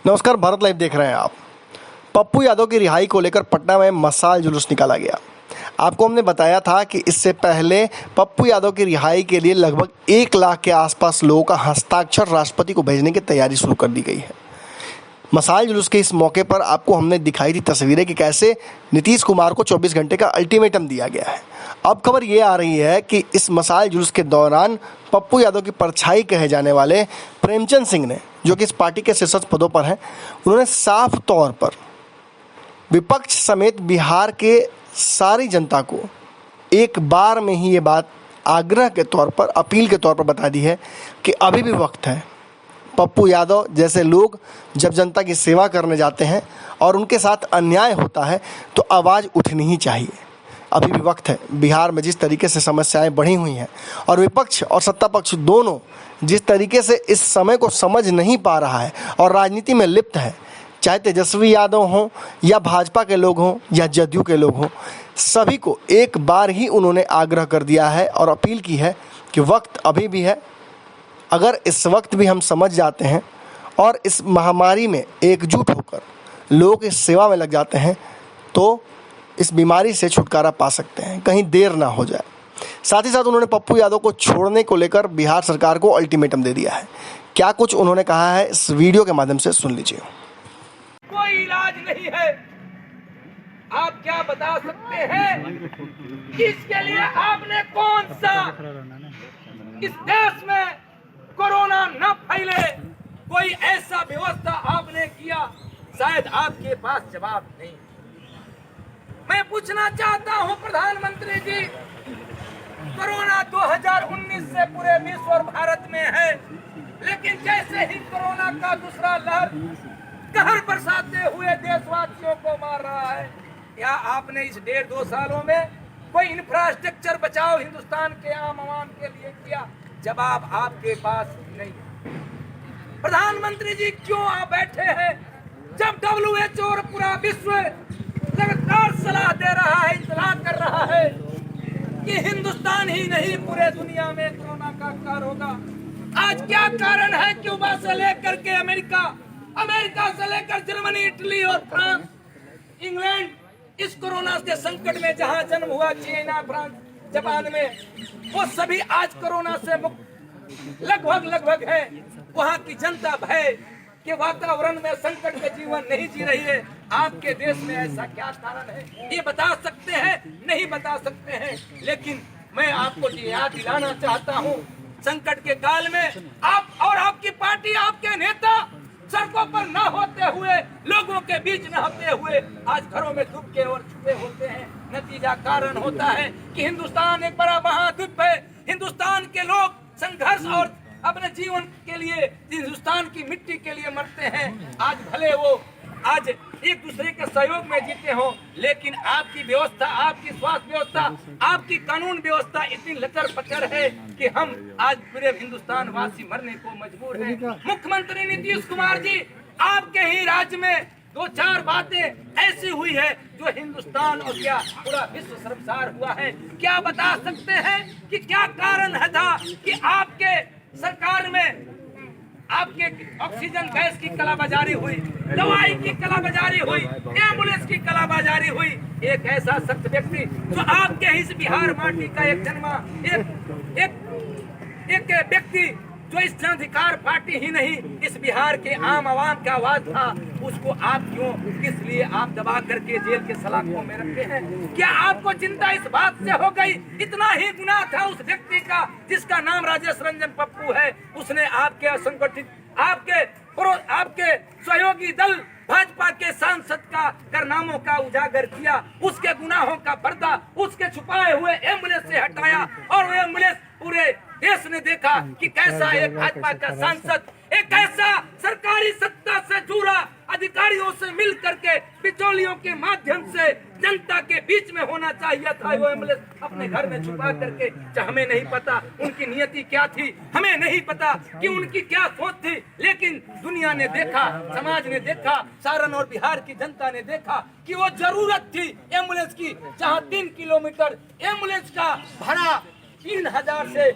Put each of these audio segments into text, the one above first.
नमस्कार, भारत लाइव देख रहे हैं आप। पप्पू यादव की रिहाई को लेकर पटना में मशाल जुलूस निकाला गया। आपको हमने बताया था कि इससे पहले पप्पू यादव की रिहाई के लिए लगभग 1 लाख के आसपास लोगों का हस्ताक्षर राष्ट्रपति को भेजने की तैयारी शुरू कर दी गई है। मशाल जुलूस के इस मौके पर आपको हमने दिखाई थी तस्वीरें कि कैसे नीतीश कुमार को 24 घंटे का अल्टीमेटम दिया गया है। अब खबर ये आ रही है कि इस मशाल जुलूस के दौरान पप्पू यादव की परछाई कहे जाने वाले प्रेमचंद सिंह ने, जो कि इस पार्टी के शीर्ष पदों पर हैं, उन्होंने साफ तौर पर विपक्ष समेत बिहार के सारी जनता को एक बार में ही ये बात आग्रह के तौर पर, अपील के तौर पर बता दी है कि अभी भी वक्त है। पप्पू यादव जैसे लोग जब जनता की सेवा करने जाते हैं और उनके साथ अन्याय होता है तो आवाज़ उठनी ही चाहिए। अभी भी वक्त है। बिहार में जिस तरीके से समस्याएं बढ़ी हुई हैं और विपक्ष और सत्ता पक्ष दोनों जिस तरीके से इस समय को समझ नहीं पा रहा है और राजनीति में लिप्त है, चाहे तेजस्वी यादव हों या भाजपा के लोग हों या जदयू के लोग हों, सभी को एक बार ही उन्होंने आग्रह कर दिया है और अपील की है कि वक्त अभी भी है। अगर इस वक्त भी हम समझ जाते हैं और इस महामारी में एकजुट होकर लोगों की सेवा में लग जाते हैं तो इस बीमारी से छुटकारा पा सकते हैं, कहीं देर ना हो जाए। साथ ही साथ उन्होंने पप्पू यादव को छोड़ने को लेकर बिहार सरकार को अल्टीमेटम दे दिया है। क्या कुछ उन्होंने कहा है, इस वीडियो के माध्यम से सुन लीजिए। कोई इलाज नहीं है। आप क्या बता सकते हैं इसके लिए आपने कौन सा इस देश में कोरोना न फैले कोई ऐसा व्यवस्था आपने किया? शायद आपके पास जवाब नहीं। मैं पूछना चाहता हूं प्रधानमंत्री जी, कोरोना 2019 से पूरे विश्व और भारत में है, लेकिन जैसे ही कोरोना का दूसरा लहर कहर बरसाते हुए देशवासियों को मार रहा है, क्या आपने इस 1.5-2 सालों में कोई इंफ्रास्ट्रक्चर बचाओ हिंदुस्तान के आम आवाम के लिए किया? जवाब आपके पास नहीं। प्रधानमंत्री जी क्यों आप बैठे हैं जब WHO और पूरा विश्व लगातार सलाह दे रहा है, इत्तला कर रहा है कि हिंदुस्तान ही नहीं पूरे दुनिया में कोरोना का कहर होगा? आज क्या कारण है? क्यूबा से लेकर के अमेरिका से लेकर जर्मनी, इटली और फ्रांस, इंग्लैंड इस कोरोना के संकट में जहां जन्म हुआ, चाइना, फ्रांस, जापान में, वो सभी आज कोरोना से मुक्त लगभग है। वहां की जनता भय के वातावरण में संकट में जीवन नहीं जी रही है। आपके देश में ऐसा क्या कारण है? ये बता सकते हैं? नहीं बता सकते हैं। लेकिन मैं आपको याद दिलाना चाहता हूँ, संकट के काल में आप और आपकी पार्टी, आपके नेता सड़कों पर न होते हुए, लोगों के बीच न होते हुए आज घरों में दुबके और छुपे होते हैं। नतीजा कारण होता है कि हिंदुस्तान एक बड़ा महाद्वीप है। हिंदुस्तान के लोग संघर्ष और अपने जीवन के लिए, हिंदुस्तान की मिट्टी के लिए मरते हैं। आज भले वो आज एक दूसरे के सहयोग में जीते हो, लेकिन आपकी व्यवस्था, आपकी स्वास्थ्य व्यवस्था, आपकी कानून व्यवस्था इतनी लचर पचर है कि हम आज पूरे हिंदुस्तान वासी मरने को मजबूर हैं। मुख्यमंत्री नीतीश कुमार जी, आपके ही राज्य में 2-4 बातें ऐसी हुई है जो हिंदुस्तान और क्या पूरा विश्व शर्मसार हुआ है। क्या बता सकते हैं कि क्या कारण है था कि आपके सरकार में आपके ऑक्सीजन गैस की कालाबाजारी हुई, दवाई की कालाबाजारी हुई, एम्बुलेंस की कालाबाजारी हुई? एक ऐसा सख्त व्यक्ति जो आपके ही बिहार माटी का एक जन्मा एक व्यक्ति जो इस जन अधिकार पार्टी ही नहीं, इस बिहार के आम आवाम का आवाज था, उसको आप क्यों, किस लिए आप दबा करके जेल के सलाखों में रखते हैं? क्या आपको चिंता इस बात से हो गई? इतना ही गुनाह था उस व्यक्ति का जिसका नाम राजेश रंजन पप्पू है। उसने आपके असंगठित, आपके सहयोगी दल भाजपा के सांसद का कारनामों का उजागर किया, उसके गुनाहों का पर्दा, उसके छुपाए हुए एम्बुलेंस से हटाया और वो एम्बुलेंस पूरे देश ने देखा कि कैसा एक भाजपा का सांसद, एक ऐसा सरकारी सत्ता से जुड़ा अधिकारियों से मिल करके बिचौलियों के माध्यम से जनता के बीच में होना चाहिए था। वो एम्बुलेंस अपने घर में छुपा करके, हमें नहीं पता उनकी नियति क्या थी, हमें नहीं पता कि उनकी क्या सोच थी, लेकिन दुनिया ने देखा, समाज ने देखा, सारण और बिहार की जनता ने देखा कि वो जरूरत थी एम्बुलेंस की। जहाँ 3 किलोमीटर एम्बुलेंस का भाड़ा 3,000 से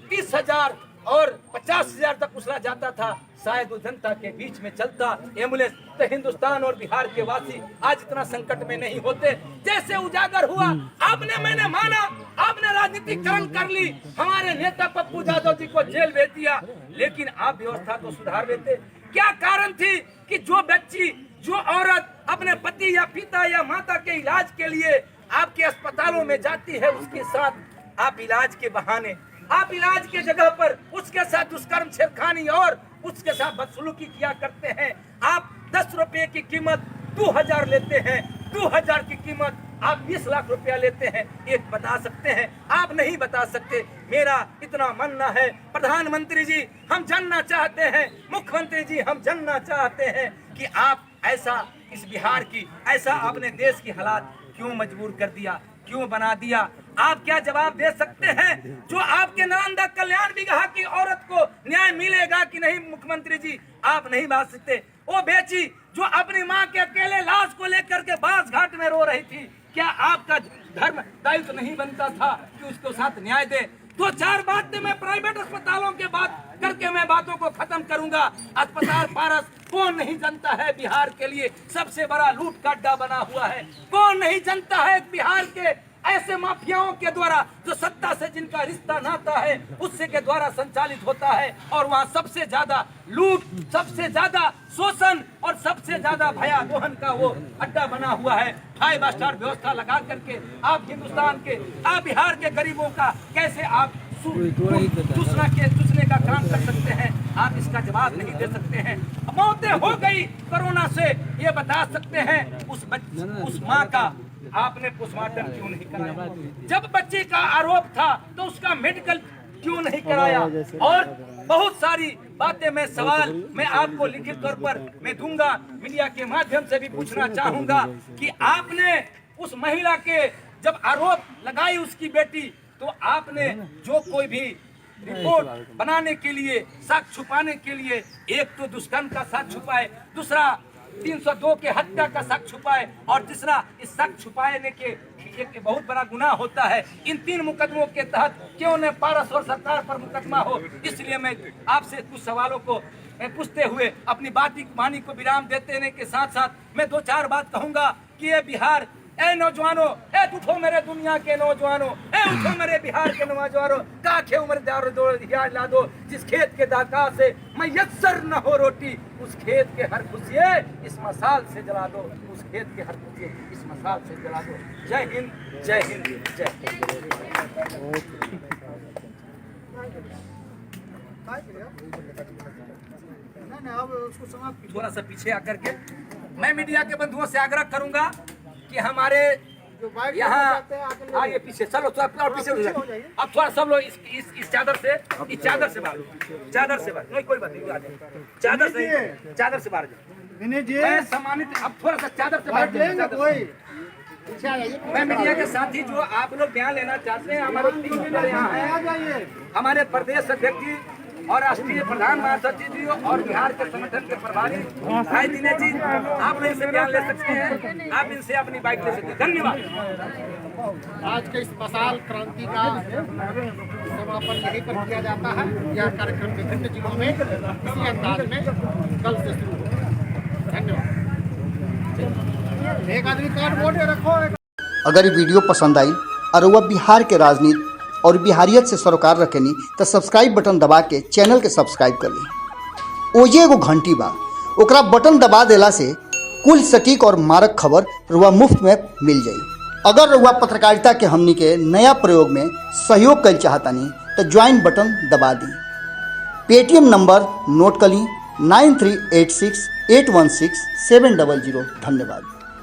30,000 और 50,000 तक उसला जाता था, शायद वो जनता के बीच में चलता एम्बुलेंस, तो हिंदुस्तान और बिहार के वासी आज इतना संकट में नहीं होते। जैसे उजागर हुआ, आपने, मैंने माना, आपने राजनीतिकरण कर ली, हमारे नेता पप्पू यादव जी को जेल भेज दिया, लेकिन आप व्यवस्था को सुधार देते। क्या कारण थी कि जो बच्ची, जो औरत अपने पति या पिता या माता के इलाज के लिए आपके अस्पतालों में जाती है, उसके साथ आप इलाज के बहाने, आप इलाज के जगह पर उसके साथ दुष्कर्म, छेड़खानी और उसके साथ बदसलूकी किया करते हैं। आप 10 रुपए की कीमत 2000 लेते हैं, 2000 की कीमत आप 20 लाख रुपया लेते हैं। एक बता सकते हैं? आप नहीं बता सकते। मेरा इतना मानना है, प्रधानमंत्री जी हम जानना चाहते हैं, मुख्यमंत्री जी हम जानना चाहते हैं कि आप ऐसा, इस बिहार की ऐसा आपने देश की हालात क्यों मजबूर कर दिया, क्यों बना दिया? आप क्या जवाब दे सकते हैं? जो आपके नालंदा कल्याण बिगहा की औरत को न्याय मिलेगा कि नहीं, मुख्यमंत्री जी आप नहीं बात सकते। वो बेची जो अपनी माँ के अकेले लाश को लेकर के बांस घाट में रो रही थी, क्या आपका धर्म दायित्व नहीं बनता था कि उसको साथ न्याय दे? 2-4 बातें मैं प्राइवेट अस्पतालों के बात करके मैं बातों को खत्म करूंगा। अस्पताल पारस कौन नहीं जानता है बिहार के लिए सबसे बड़ा लूट का अड्डा बना हुआ है? कौन नहीं जानता है बिहार के ऐसे माफियाओं के द्वारा जो सत्ता से जिनका रिश्ता नाता है उससे के द्वारा संचालित होता है, और वहाँ सबसे ज्यादा लूट, सबसे ज्यादा शोषण और सबसे ज्यादा भयावहन का वो अड्डा बना हुआ है। 5 स्टार व्यवस्था लगा करके आप हिंदुस्तान के, आप बिहार के गरीबों का कैसे आप दूसरे का काम कर सकते हैं? आप इसका जवाब नहीं दे सकते हैं। मौतें हो गई कोरोना से, ये बता सकते हैं उस माँ का आपने पोस्टमार्टम क्यों नहीं कराया? जब बच्चे का आरोप था तो उसका मेडिकल क्यों नहीं कराया? और बहुत सारी बातें, मैं सवाल मैं आपको लिखित तौर पर मैं दूंगा, मीडिया के माध्यम से भी पूछना चाहूंगा कि आपने उस महिला के जब आरोप लगाई उसकी बेटी, तो आपने जो कोई भी रिपोर्ट बनाने के लिए, साक्ष्य छुपाने के लिए, एक तो दुष्कर्म का साक्ष्य छुपाए, दूसरा 302 के हत्या का साक्ष्य छुपाए, और तीसरा इस साक्ष्य छुपाने के एक बहुत बड़ा गुनाह होता है। इन 3 मुकदमों के तहत क्यों न पारस और सरकार पर मुकदमा हो? इसलिए मैं आपसे कुछ सवालों को पूछते हुए अपनी वाणी को विराम देने के साथ साथ मैं 2-4 बात कहूंगा कि ये बिहार, ए नौजवानों, ए उठो मेरे दुनिया के नौजवानों, ए उठो मेरे बिहार के नौजवानों, काखे उम्र दार दो हियार ला दो, जिस खेत के दाका से मैसर न हो रोटी, उस खेत के हर खुशिये इस मसाल से जला दो, उस खेत के हर खुशिये इस मसाल से जला दो। जय हिंद, जय हिंद, जय हिंद। थोड़ा सा पीछे आकर के मैं मीडिया के बंधुओं से आग्रह करूंगा कि हमारे यहाँ आगे पीछे चलो, थोड़ा पीछे हो जाए। अब थोड़ा सब लोग इस चादर से बाहर, चादर से बाहर, कोई बात नहीं, चादर से बाहर मैं सम्मानित। अब थोड़ा सा चादर से बाहर मैं मीडिया के साथी जो आप लोग बयान लेना चाहते हैं, हमारे टीम लीडर यहाँ है, हमारे प्रदेश अध्यक्ष जी और राष्ट्रीय प्रधान महासचिव जी और बिहार के संगठन के प्रभारी भाई दिनेश जी, आप लोग इनसे बयान ले सकते हैं, आप इनसे अपनी बाइक ले सकते हैं। धन्यवाद। आज के इस मसाल क्रांति का समापन यहीं पर किया जाता है। यह कार्यक्रम विभिन्न जिलों में इसी अंदाज में कल से शुरू होगा। धन्यवाद। एक आदमी कार्ड वोट रखो। अगर ये वीडियो पसंद आई और वह बिहार के राजनीति और बिहारियत से सरोकार रखेनी तो सब्सक्राइब बटन दबा के चैनल के सब्सक्राइब कर ली। ओजे एगो घंटी बा, ओकरा बटन दबा देला से कुल सटीक और मारक खबर रुआ मुफ्त में मिल जाई। अगर रुआ पत्रकारिता के हमनी के नया प्रयोग में सहयोग कर चाहतानी तो ज्वाइन बटन दबा दी। पेटीएम नंबर नोट कर ली 9386816700। धन्यवाद।